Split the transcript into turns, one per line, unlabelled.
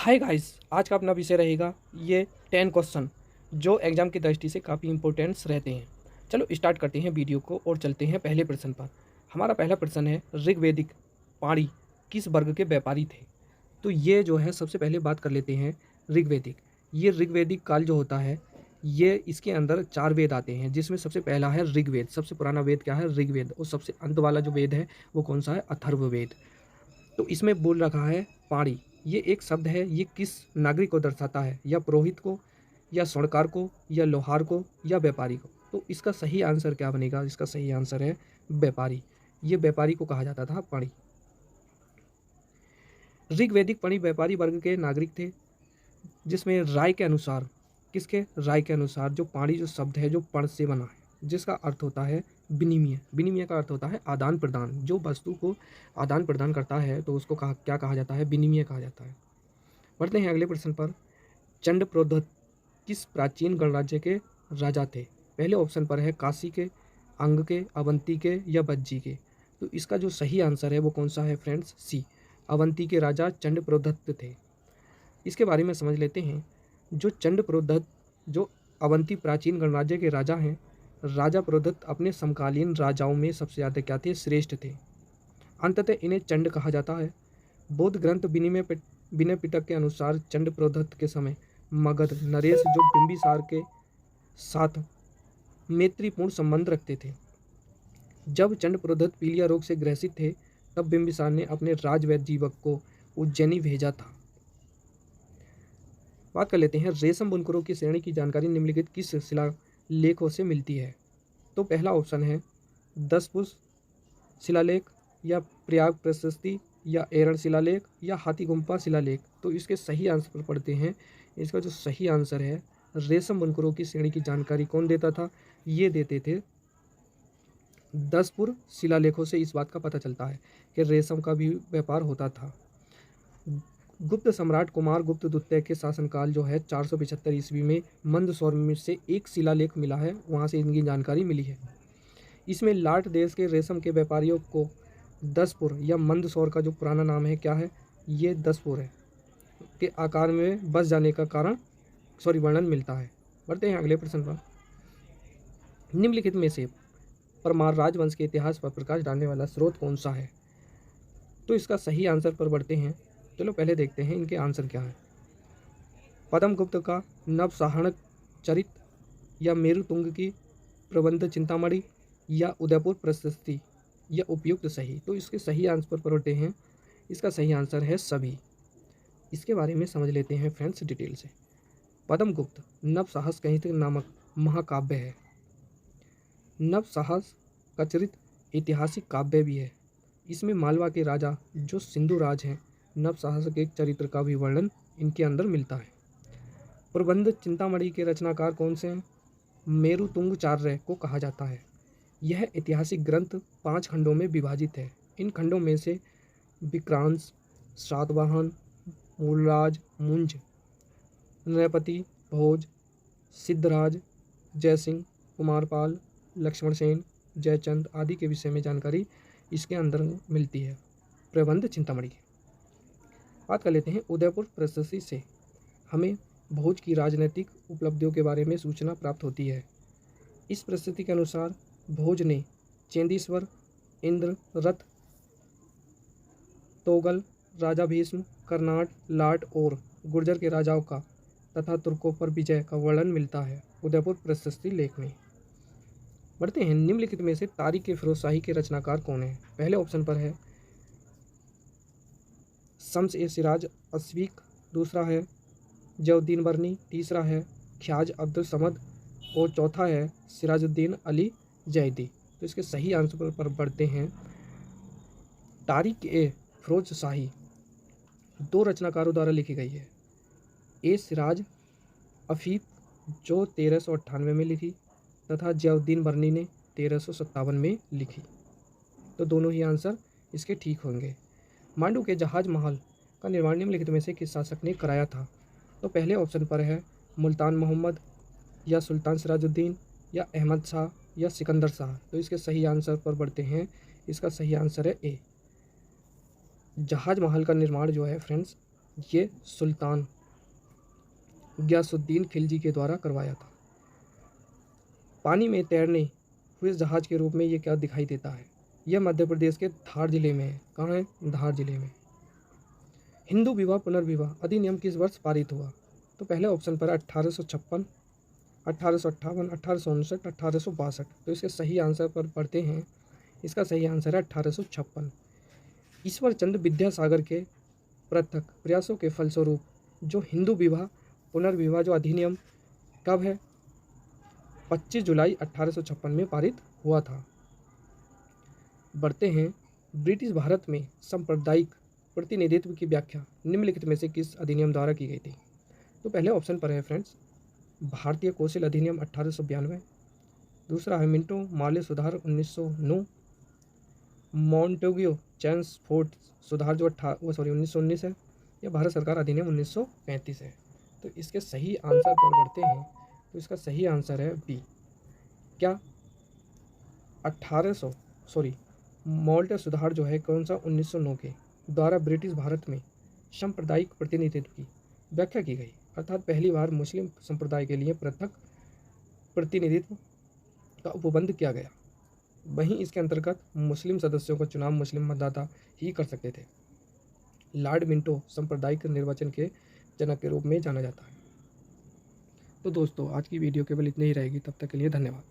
Hi guys, आज का अपना विषय रहेगा ये 10 क्वेश्चन जो एग्जाम की दृष्टि से काफ़ी इंपॉर्टेंट्स रहते हैं। चलो स्टार्ट करते हैं वीडियो को और चलते हैं पहले प्रश्न पर। हमारा पहला प्रश्न है, ऋग्वेदिक पाणी किस वर्ग के व्यापारी थे? तो ये जो है सबसे पहले बात कर लेते हैं ऋग्वेदिक। ये ऋग्वेदिक काल जो होता है, ये इसके अंदर 4 वेद आते हैं, जिसमें सबसे पहला है ऋग्वेद। सबसे पुराना वेद क्या है? ऋग्वेद। और सबसे अंत वाला जो वेद है वो कौन सा है? अथर्ववेद। तो इसमें बोल रखा है पाणी, ये एक शब्द है, ये किस नागरिक को दर्शाता है? या पुरोहित को, या स्वर्णकार को, या लोहार को, या व्यापारी को? तो इसका सही आंसर क्या बनेगा? इसका सही आंसर है व्यापारी। ये व्यापारी को कहा जाता था पाणी। ऋग्वेदिक पाणी व्यापारी वर्ग के नागरिक थे, जिसमें राय के अनुसार, किसके? राय के अनुसार जो पाणी जो शब्द है जो पण से बना है, जिसका अर्थ होता है विनिमय। विनिमय का अर्थ होता है आदान प्रदान। जो वस्तु को आदान प्रदान करता है तो उसको क्या कहा जाता है? विनिमय कहा जाता है। बढ़ते हैं अगले प्रश्न पर। चंडप्रोद्भत किस प्राचीन गणराज्य के राजा थे? पहले ऑप्शन पर है काशी के, अंग के, अवंती के, या बज्जी के। तो इसका जो सही आंसर है वो कौन सा है फ्रेंड्स? सी, अवंती के राजा चंडप्रोद्भत थे। इसके बारे में समझ लेते हैं। जो चंडप्रोद्भत, जो अवंती प्राचीन गणराज्य के राजा हैं, राजा प्रोद्भत अपने समकालीन राजाओं में सबसे ज़्यादा क्या थे? श्रेष्ठ थे। अंततः इन्हें चंड कहा जाता है। बौद्ध ग्रंथ विनय पिटक के अनुसार चंड प्रोद्भत के समय मगध नरेश जो बिंबिसार के साथ मैत्रीपूर्ण संबंध रखते थे। जब चंड प्रोद्भत पीलिया रोग से ग्रसित थे, तब बिंबिसार ने अपने राजवैद्य जीवक को उज्जैनी भेजा था। बात कर लेते हैं रेशम बुनकरों की श्रेणी की जानकारी निम्नलिखित किस शिलालेखों से मिलती है? तो पहला ऑप्शन है दसपुर शिलालेख, या प्रयाग प्रशस्ति, या एरण शिलालेख, या हाथी गुम्फा शिलालेख। तो इसके सही आंसर पर पढ़ते हैं। इसका जो सही आंसर है, रेशम बुनकरों की श्रेणी की जानकारी कौन देता था? ये देते थे दसपुर शिलालेखों से इस बात का पता चलता है कि रेशम का भी व्यापार होता था। गुप्त सम्राट कुमार गुप्त द्वितीय के शासनकाल जो है 475 ईस्वी में मंदसौर में से एक शिलालेख मिला है, वहाँ से इनकी जानकारी मिली है। इसमें लाट देश के रेशम के व्यापारियों को दसपुर या मंदसौर का जो पुराना नाम है क्या है? ये दसपुर है के आकार में बस जाने का वर्णन मिलता है। बढ़ते हैं अगले प्रश्न पर। निम्नलिखित में से परमार राजवंश के इतिहास पर प्रकाश डालने वाला स्रोत कौन सा है? तो इसका सही आंसर पर बढ़ते हैं। चलो पहले देखते हैं इनके आंसर क्या है। पद्मगुप्त का नवसाहणक चरित, या मेरुतुंग की प्रबंध चिंतामणि, या उदयपुर प्रशस्ति, या उपयुक्त सही। तो इसके सही आंसर पर बढ़ते हैं। इसका सही आंसर है सभी। इसके बारे में समझ लेते हैं फ्रेंड्स डिटेल से। पद्मगुप्त नवसाहस कहित नामक महाकाव्य है। नवसाहस का चरित्र ऐतिहासिक काव्य भी है। इसमें मालवा के राजा जो सिंधुराज हैं, नवसाहस के चरित्र का भी वर्णन इनके अंदर मिलता है। प्रबंध चिंतामणि के रचनाकार कौन से हैं? मेरुतुंगाचार्य को कहा जाता है। यह ऐतिहासिक ग्रंथ 5 खंडों में विभाजित है। इन खंडों में से विक्रांत, सातवाहन, मूलराज, मुंज, नृपति, भोज, सिद्धराज, जयसिंह, कुमारपाल, लक्ष्मण सेन, जयचंद आदि के विषय में जानकारी इसके अंदर मिलती है। प्रबंध चिंतामणि की बात कर लेते हैं। उदयपुर प्रशस्ति से हमें भोज की राजनीतिक उपलब्धियों के बारे में सूचना प्राप्त होती है। इस प्रशस्ति के अनुसार भोज ने चेंदीश्वर, इंद्र, रथ, तोगल, राजा भीष्म, कर्नाट, लाट और गुर्जर के राजाओं का तथा तुर्कों पर विजय का वर्णन मिलता है उदयपुर प्रशस्ति लेख में। बढ़ते हैं। निम्नलिखित में से तारिक ए फिरोज शाही के रचनाकार कौन है? पहले ऑप्शन पर है शम्स ए सिराज अश्वीक, दूसरा है जयुद्दीन बर्नी, तीसरा है ख्याज अब्दुल समद, और चौथा है सिराजुद्दीन अली जैदी। तो इसके सही आंसर पर बढ़ते हैं। तारिक ए फिरोज शाही 2 रचनाकारों द्वारा लिखी गई है। ए सिराज अफीफ जो 1398 में लिखी, तथा जयुद्दीन बर्नी ने 1357 में लिखी। तो दोनों ही आंसर इसके ठीक होंगे। मांडू के जहाज महल का निर्माण निम्नलिखित में से किस शासक ने कराया था? तो पहले ऑप्शन पर है मुल्तान मोहम्मद, या सुल्तान सिराजुद्दीन, या अहमद शाह, या सिकंदर शाह। तो इसके सही आंसर पर बढ़ते हैं। इसका सही आंसर है ए। जहाज महल का निर्माण जो है फ्रेंड्स ये सुल्तान गयासुद्दीन खिलजी के द्वारा करवाया था। पानी में तैरने हुए जहाज के रूप में ये क्या दिखाई देता है? यह मध्य प्रदेश के धार जिले में है। कहाँ है? धार जिले में। हिंदू विवाह पुनर्विवाह अधिनियम किस वर्ष पारित हुआ? तो पहले ऑप्शन पर 1856, 1858, 1859, 1862। तो इसके सही आंसर पर पढ़ते हैं। इसका सही आंसर है 1856। ईश्वर चंद्र विद्यासागर के पृथक प्रयासों के फलस्वरूप जो हिंदू विवाह पुनर्विवाह जो अधिनियम कब है? 25 जुलाई 1856 में पारित हुआ था। बढ़ते हैं। ब्रिटिश भारत में सांप्रदायिक प्रतिनिधित्व की व्याख्या निम्नलिखित में से किस अधिनियम द्वारा की गई थी? तो पहले ऑप्शन पर है फ्रेंड्स भारतीय कौशल अधिनियम 1892, दूसरा है मिंटो मार्ले सुधार 1909, मॉन्टेग्यू चैम्सफोर्ड सुधार जो 1919 है, या भारत सरकार अधिनियम 1935 है। तो इसके सही आंसर पर बढ़ते हैं। तो इसका सही आंसर है बी। क्या 1800 मॉल्टे सुधार जो है कौन सा? 1909 के द्वारा ब्रिटिश भारत में सांप्रदायिक प्रतिनिधित्व की व्याख्या की गई, अर्थात पहली बार मुस्लिम संप्रदाय के लिए पृथक प्रतिनिधित्व का उपबंध किया गया। वहीं इसके अंतर्गत मुस्लिम सदस्यों का चुनाव मुस्लिम मतदाता ही कर सकते थे। लॉर्ड मिंटो सांप्रदायिक निर्वाचन के जनक के रूप में जाना जाता है। तो दोस्तों आज की वीडियो केवल इतनी ही रहेगी। तब तक के लिए धन्यवाद।